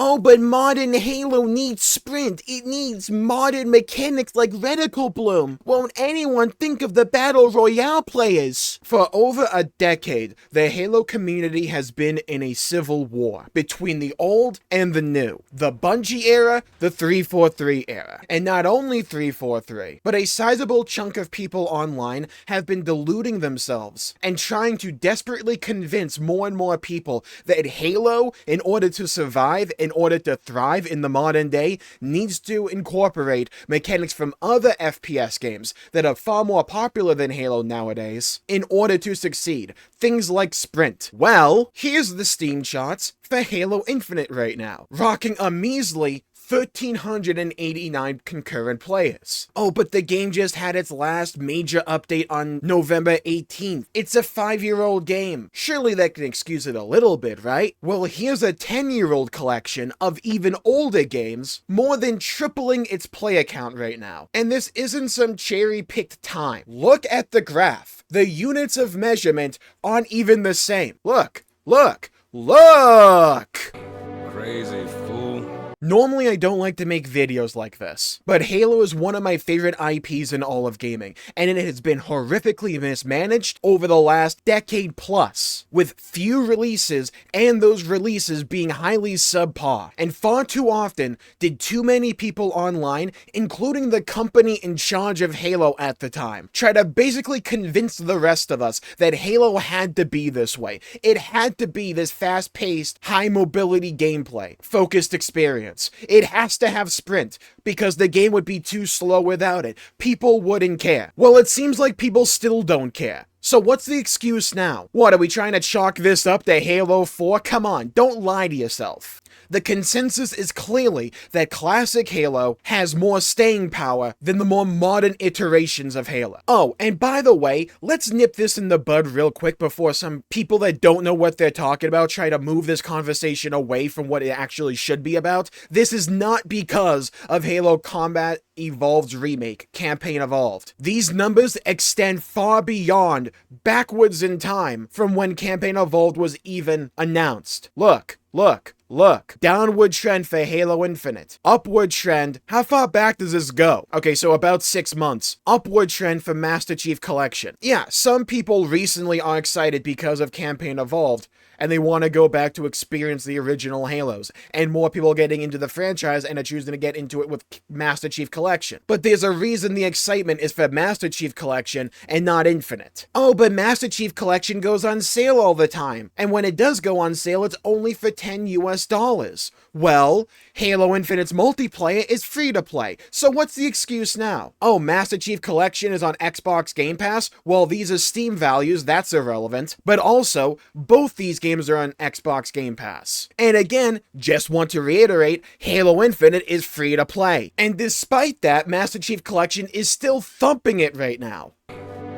Oh, but modern Halo needs sprint. It needs modern mechanics like reticle bloom. Won't anyone think of the Battle Royale players? For over a decade, the Halo community has been in a civil war between the old and the new. The Bungie era, the 343 era. And not only 343, but a sizable chunk of people online have been deluding themselves and trying to desperately convince more and more people that Halo, in order to survive, in order to thrive in the modern day, needs to incorporate mechanics from other FPS games that are far more popular than Halo nowadays in order to succeed. Things like sprint. Well, here's the Steam charts for Halo Infinite right now, rocking a measly 1,389 concurrent players. Oh, but the game just had its last major update on November 18th. It's a 5-year-old game. Surely that can excuse it a little bit, right? Well, here's a 10-year-old collection of even older games, more than tripling its player count right now. And this isn't some cherry-picked time. Look at the graph. The units of measurement aren't even the same. Look, look, look! Crazy fool. Normally, I don't like to make videos like this, but Halo is one of my favorite IPs in all of gaming, and it has been horrifically mismanaged over the last decade plus, with few releases and those releases being highly subpar. And far too often did too many people online, including the company in charge of Halo at the time, try to basically convince the rest of us that Halo had to be this way. It had to be this fast-paced, high-mobility gameplay, focused experience. It has to have sprint, because the game would be too slow without it. People wouldn't care. Well, it seems like people still don't care. So what's the excuse now? What, are we trying to chalk this up to Halo 4? Come on, don't lie to yourself. The consensus is clearly that classic Halo has more staying power than the more modern iterations of Halo. Oh, and by the way, let's nip this in the bud real quick before some people that don't know what they're talking about try to move this conversation away from what it actually should be about. This is not because of Halo Combat Evolved's remake, Campaign Evolved. These numbers extend far beyond, backwards in time, from when Campaign Evolved was even announced. Look, look, look. Downward trend for Halo Infinite. Upward trend. How far back does this go? Okay, so about 6 months. Upward trend for Master Chief Collection. Yeah, some people recently are excited because of Campaign Evolved, and they want to go back to experience the original Halos, and more people are getting into the franchise and are choosing to get into it with Master Chief Collection. But there's a reason the excitement is for Master Chief Collection and not Infinite. Oh, but Master Chief Collection goes on sale all the time, and when it does go on sale, it's only for $10 US. Well, Halo Infinite's multiplayer is free to play, so what's the excuse now? Oh, Master Chief Collection is on Xbox Game Pass? Well, these are Steam values, that's irrelevant. But also, both these games are on Xbox Game Pass. And again, just want to reiterate, Halo Infinite is free to play. And despite that, Master Chief Collection is still thumping it right now.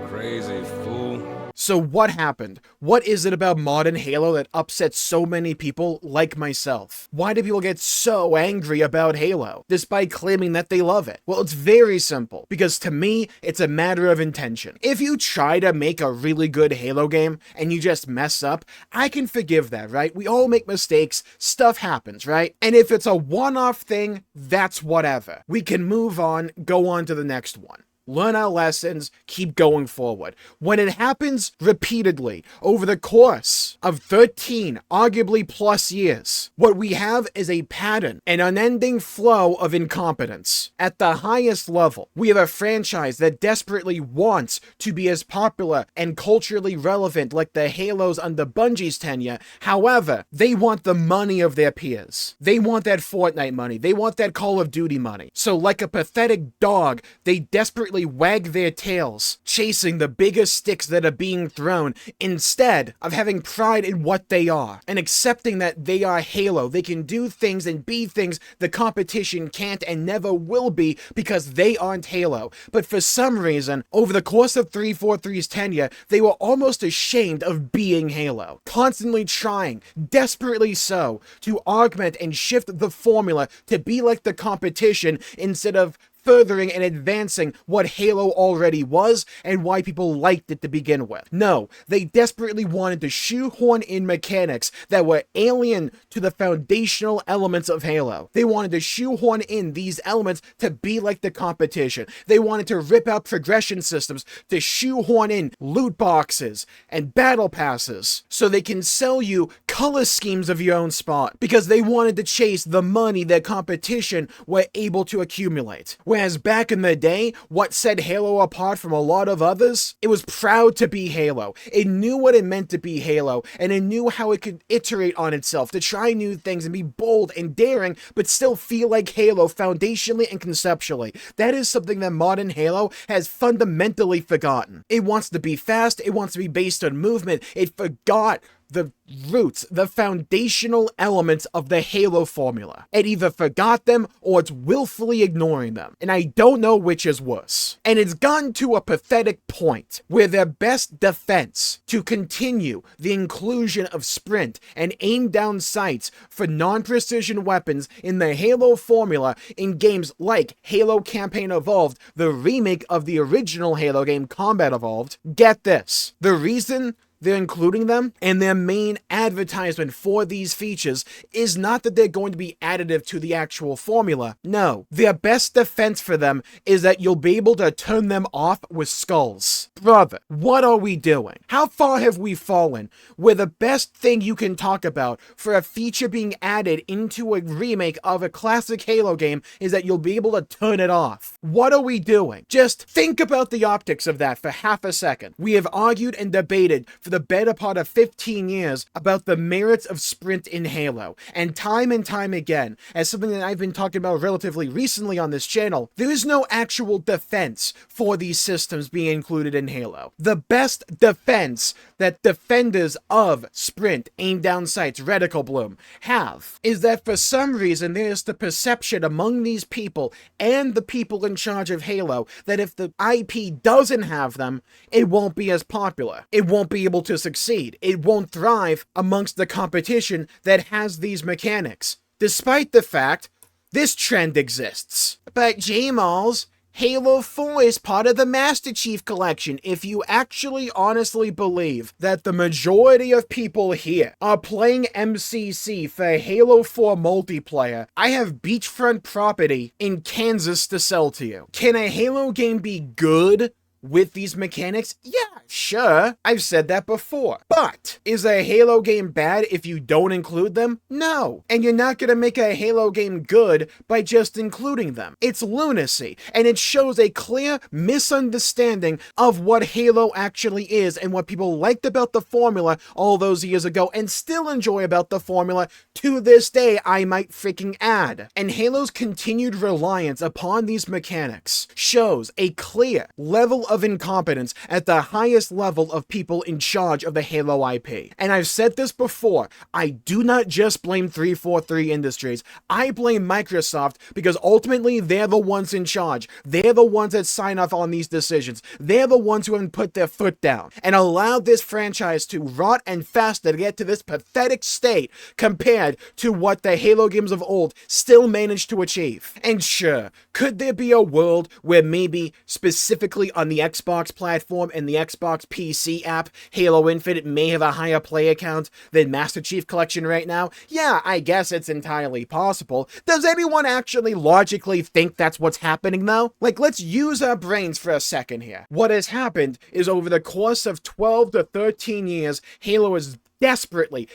Crazy fool. So what happened? What is it about modern Halo that upsets so many people like myself? Why do people get so angry about Halo, despite claiming that they love it? Well, it's very simple, because to me, it's a matter of intention. If you try to make a really good Halo game, and you just mess up, I can forgive that, right? We all make mistakes, stuff happens, right? And if it's a one-off thing, that's whatever. We can move on, go on to the next one. Learn our lessons, keep going forward. When it happens repeatedly over the course of 13, arguably plus years, what we have is a pattern, an unending flow of incompetence. At the highest level, we have a franchise that desperately wants to be as popular and culturally relevant like the Halos under Bungie's tenure. However, they want the money of their peers. They want that Fortnite money. They want that Call of Duty money. So like a pathetic dog, they desperately wag their tails, chasing the biggest sticks that are being thrown, instead of having pride in what they are, and accepting that they are Halo. They can do things and be things the competition can't and never will be because they aren't Halo. But for some reason, over the course of 343's tenure, they were almost ashamed of being Halo, constantly trying, desperately so, to augment and shift the formula to be like the competition instead of furthering and advancing what Halo already was and why people liked it to begin with. No, they desperately wanted to shoehorn in mechanics that were alien to the foundational elements of Halo. They wanted to shoehorn in these elements to be like the competition. They wanted to rip out progression systems to shoehorn in loot boxes and battle passes so they can sell you color schemes of your own spot, because they wanted to chase the money that competition were able to accumulate. Whereas back in the day, what set Halo apart from a lot of others, it was proud to be Halo. It knew what it meant to be Halo, and it knew how it could iterate on itself to try new things and be bold and daring, but still feel like Halo foundationally and conceptually. That is something that modern Halo has fundamentally forgotten. It wants to be fast, it wants to be based on movement, it forgot the roots, the foundational elements of the Halo formula. It either forgot them or it's willfully ignoring them. And I don't know which is worse. And it's gotten to a pathetic point where their best defense to continue the inclusion of sprint and aim down sights for non-precision weapons in the Halo formula in games like Halo Campaign Evolved, the remake of the original Halo game Combat Evolved. Get this. The reason they're including them, and their main advertisement for these features is not that they're going to be additive to the actual formula. No, their best defense for them is that you'll be able to turn them off with skulls. Brother, what are we doing? How far have we fallen where the best thing you can talk about for a feature being added into a remake of a classic Halo game is that you'll be able to turn it off? What are we doing? Just think about the optics of that for half a second. We have argued and debated for the better part of 15 years about the merits of sprint in Halo, and time again, as something that I've been talking about relatively recently on this channel, there is no actual defense for these systems being included in Halo. The best defense that defenders of sprint, aim down sights, reticle bloom have is that for some reason there is the perception among these people and the people in charge of Halo that if the IP doesn't have them, it won't be as popular. It won't be able to succeed. It won't thrive amongst the competition that has these mechanics, despite the fact this trend exists. But Jmulls, Halo 4 is part of the Master Chief Collection. If you actually honestly believe that the majority of people here are playing MCC for Halo 4 multiplayer, I have beachfront property in Kansas to sell to you. Can a Halo game be good with these mechanics? Yeah, sure. I've said that before. But is a Halo game bad if you don't include them? No. And you're not gonna make a Halo game good by just including them. It's lunacy, and it shows a clear misunderstanding of what Halo actually is and what people liked about the formula all those years ago and still enjoy about the formula to this day, I might freaking add. And Halo's continued reliance upon these mechanics shows a clear level of incompetence at the highest level of people in charge of the Halo IP. And I've said this before, I do not just blame 343 Industries, I blame Microsoft because ultimately they're the ones in charge. They're the ones that sign off on these decisions. They're the ones who have put their foot down and allowed this franchise to rot and fester to get to this pathetic state compared to what the Halo games of old still managed to achieve. And sure, could there be a world where maybe specifically on the Xbox platform and the Xbox PC app, Halo Infinite may have a higher player count than Master Chief Collection right now? Yeah, I guess it's entirely possible. Does anyone actually logically think that's what's happening though? Like, let's use our brains for a second here. What has happened is over the course of 12 to 13 years, Halo has desperately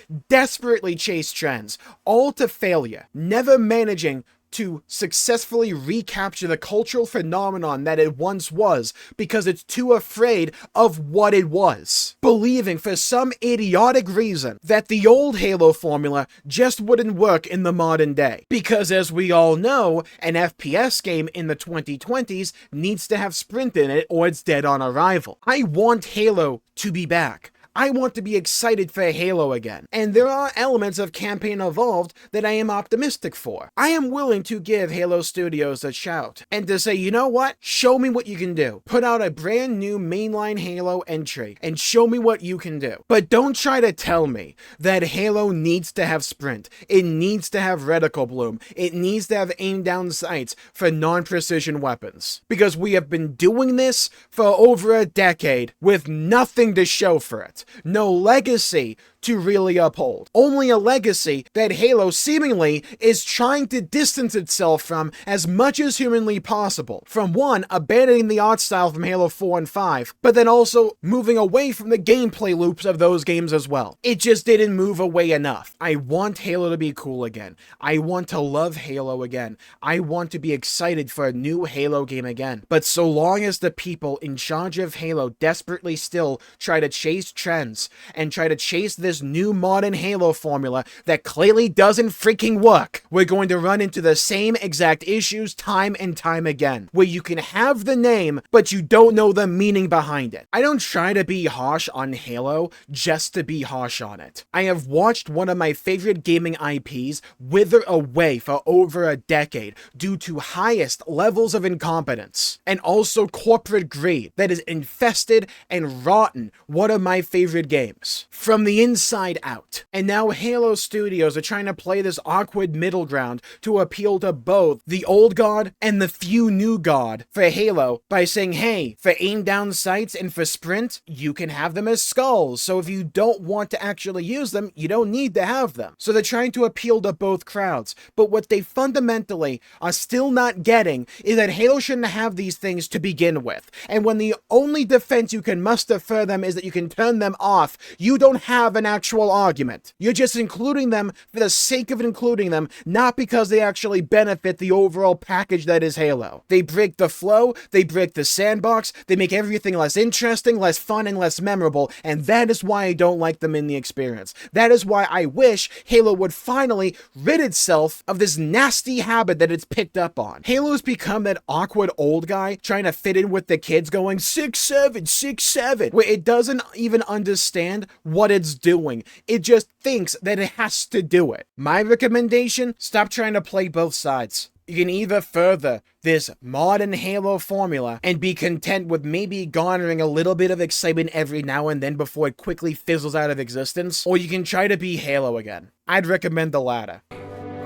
chased trends, all to failure, never managing to successfully recapture the cultural phenomenon that it once was because it's too afraid of what it was, believing for some idiotic reason that the old Halo formula just wouldn't work in the modern day. Because as we all know, an FPS game in the 2020s needs to have sprint in it or it's dead on arrival. I want Halo to be back. I want to be excited for Halo again. And there are elements of Campaign Evolved that I am optimistic for. I am willing to give Halo Studios a shout and to say, you know what? Show me what you can do. Put out a brand new mainline Halo entry and show me what you can do. But don't try to tell me that Halo needs to have sprint. It needs to have reticle bloom. It needs to have aim down sights for non-precision weapons. Because we have been doing this for over a decade with nothing to show for it. No legacy to really uphold. Only a legacy that Halo seemingly is trying to distance itself from as much as humanly possible. From one, abandoning the art style from Halo 4 and 5, but then also moving away from the gameplay loops of those games as well. It just didn't move away enough. I want Halo to be cool again. I want to love Halo again. I want to be excited for a new Halo game again. But so long as the people in charge of Halo desperately still try to chase trends and try to chase this new modern Halo formula that clearly doesn't freaking work, we're going to run into the same exact issues time and time again, where you can have the name, but you don't know the meaning behind it. I don't try to be harsh on Halo just to be harsh on it. I have watched one of my favorite gaming IPs wither away for over a decade due to highest levels of incompetence and also corporate greed that has infested and rotten one of my favorite games from the inside out. And now Halo Studios are trying to play this awkward middle ground to appeal to both the old guard and the few new guard for Halo by saying, hey, for aim down sights and for sprint, you can have them as skulls. So if you don't want to actually use them, you don't need to have them. So they're trying to appeal to both crowds. But what they fundamentally are still not getting is that Halo shouldn't have these things to begin with. And when the only defense you can muster for them is that you can turn them off, you don't have an actual argument. You're just including them for the sake of including them, not because they actually benefit the overall package that is Halo. They break the flow, they break the sandbox, they make everything less interesting, less fun, and less memorable, and that is why I don't like them in the experience. That is why I wish Halo would finally rid itself of this nasty habit that it's picked up on. Halo's become that awkward old guy trying to fit in with the kids going 6'7", 6'7", where it doesn't even understand what it's doing. It just thinks that it has to do it. My recommendation, stop trying to play both sides. You can either further this modern Halo formula and be content with maybe garnering a little bit of excitement every now and then before it quickly fizzles out of existence, or you can try to be Halo again. I'd recommend the latter.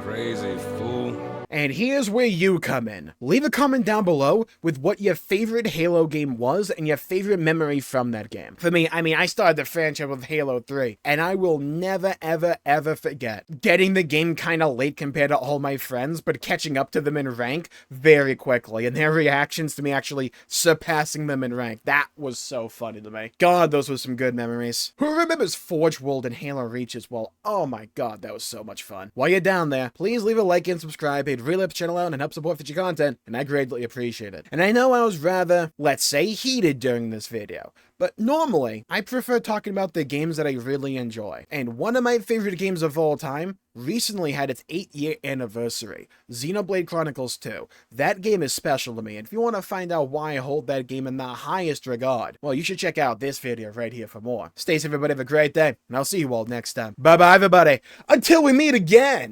Crazy fool. And here's where you come in. Leave a comment down below with what your favorite Halo game was and your favorite memory from that game. For me, I started the franchise with Halo 3, and I will never, ever, ever forget getting the game kind of late compared to all my friends, but catching up to them in rank very quickly, and their reactions to me actually surpassing them in rank. That was so funny to me. God, those were some good memories. Who remembers Forge World and Halo Reach as well? Oh my god, that was so much fun. While you're down there, please leave a like and subscribe. It'd really help the channel out and help support future content, and I greatly appreciate it. And I know I was rather, let's say, heated during this video, but normally, I prefer talking about the games that I really enjoy. And one of my favorite games of all time recently had its 8-year anniversary, Xenoblade Chronicles 2. That game is special to me, and if you want to find out why I hold that game in the highest regard, well, you should check out this video right here for more. Stay safe, everybody, have a great day, and I'll see you all next time. Bye-bye, everybody, until we meet again!